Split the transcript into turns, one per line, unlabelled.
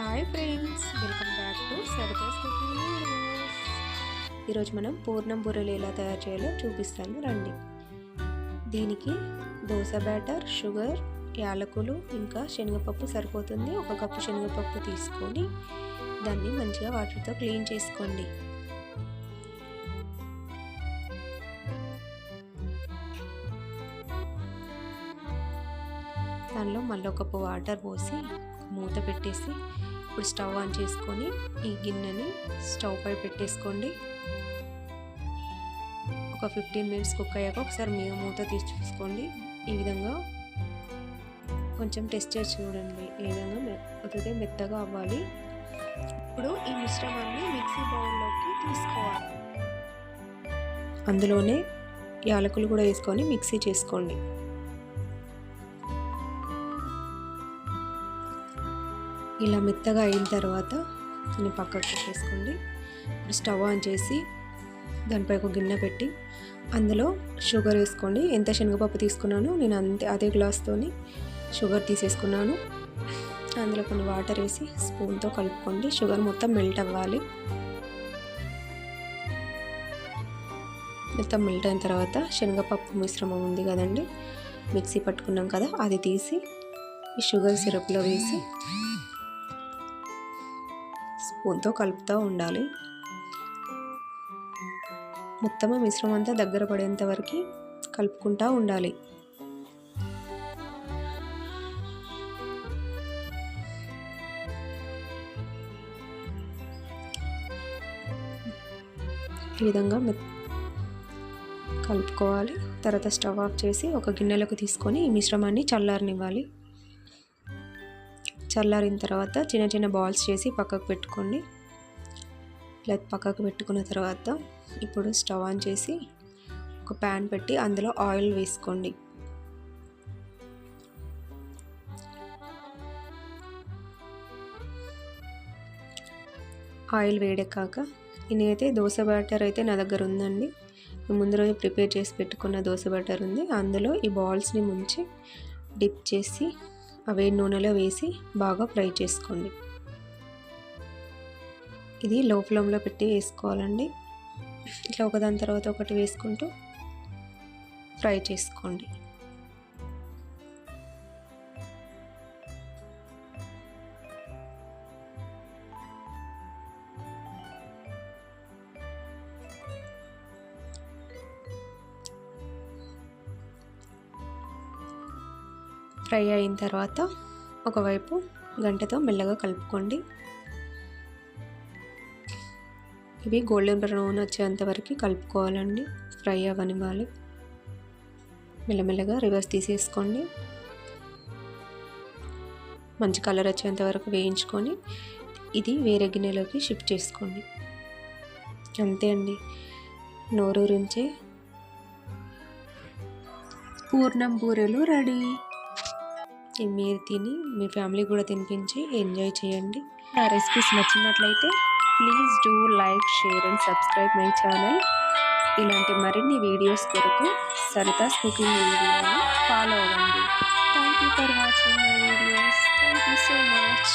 Hi friends, welcome back to Sarita's cooking videos. ఈరోజు మనం పూర్ణం బూరెలు ఎలా తయారు చేయాలో చూపిస్తాను రండి. దీనికి దోశ బ్యాటర్, షుగర్, యాలకులు ఇంకా శనగపప్పు సరిపోతుంది. 1 కప్పు శనగపప్పు తీసుకొని దాన్ని మంచిగా వాటర్తో క్లీన్ చేసుకోండి. దానిలో మళ్ళీ 1 కప్పు వాటర్ పోసి మూత పెట్టేసి ఇప్పుడు స్టవ్ ఆన్ చేసుకొని ఈ గిన్నెని స్టవ్ పై పెట్టేసుకోండి. ఒక 15 మినిట్స్ కుక్ అయ్యాక ఒకసారి మూత తీసి చూసుకోండి. ఈ విధంగా కొంచెం టెస్ట్ చేసి చూడండి. ఈ విధంగా కొద్దిగా మెత్తగా అవ్వాలి. ఇప్పుడు ఈ మిశ్రమాన్ని మిక్సీ బౌల్లోకి తీసుకోవాలి. అందులోనే యాలకులు కూడా వేసుకొని మిక్సీ చేసుకోండి. ఇలా మెత్తగా అయిన తర్వాత దీన్ని పక్కకు పెట్టేసుకోండి. ఇప్పుడు స్టవ్ ఆన్ చేసి దానిపై ఒక గిన్నె పెట్టి అందులో షుగర్ వేసుకోండి. ఎంత శనగపప్పు తీసుకున్నానో నేను అదే గ్లాస్తోని షుగర్ తీసేసుకున్నాను. అందులో కొన్ని వాటర్ వేసి స్పూన్తో కలుపుకోండి. షుగర్ మొత్తం మెల్ట్ అవ్వాలి. మొత్తం మెల్ట్ అయిన తర్వాత శనగపప్పు మిశ్రమం ఉంది కదండి, మిక్సీ పట్టుకున్నాం కదా, అది తీసి ఈ షుగర్ సిరప్లో వేసి స్పూన్తో కలుపుతూ ఉండాలి. మొత్తం మిశ్రమం అంతా దగ్గర పడేంత వరకు కలుపుకుంటూ ఉండాలి. ఈ విధంగా కలుపుకోవాలి. తర్వాత స్టవ్ ఆఫ్ చేసి ఒక గిన్నెలోకి తీసుకొని ఈ మిశ్రమాన్ని చల్లారనివ్వాలి. చల్లారిన తర్వాత చిన్న చిన్న బాల్స్ చేసి పక్కకు పెట్టుకోండి. ఇలా పక్కకు పెట్టుకున్న తర్వాత ఇప్పుడు స్టవ్ ఆన్ చేసి ఒక ప్యాన్ పెట్టి అందులో ఆయిల్ వేసుకోండి. ఆయిల్ వేడెక్కాక నేనైతే దోశ బ్యాటర్ అయితే నా దగ్గర ఉందండి. ముందు రోజు ప్రిపేర్ చేసి పెట్టుకున్న దోశ బ్యాటర్ ఉంది. అందులో ఈ బాల్స్ని ముంచి డిప్ చేసి వేడి నూనెలో వేసి బాగా ఫ్రై చేసుకోండి. ఇది లో ఫ్లేమ్లో పెట్టి వేసుకోవాలండి. ఇట్లా ఒకదాని తర్వాత ఒకటి వేసుకుంటూ ఫ్రై చేసుకోండి. ఫ్రై అయిన తర్వాత ఒకవైపు గంటతో మెల్లగా కలుపుకోండి. ఇవి గోల్డెన్ బ్రౌన్ వచ్చేంత వరకు కలుపుకోవాలండి. ఫ్రై అవ్వనివ్వాలి. మెల్లమెల్లగా రివర్స్ తీసేసుకోండి. మంచి కలర్ వచ్చేంత వరకు వేయించుకొని ఇది వేరే గిన్నెలోకి షిఫ్ట్ చేసుకోండి. అంతే అండి, నోరూరించే పూర్ణం బూరెలు రెడీ. మీరు తిని మీ ఫ్యామిలీ కూడా తినిపించి ఎంజాయ్ చేయండి. నా రెసిపీస్ నచ్చినట్లయితే please do like, share and subscribe my channel. ఇలాంటి మరిన్ని వీడియోస్ కొరకు సరితాస్ కుకింగ్ వీడియోని ఫాలో అవ్వండి. Thank you for watching my videos. Thank you so much.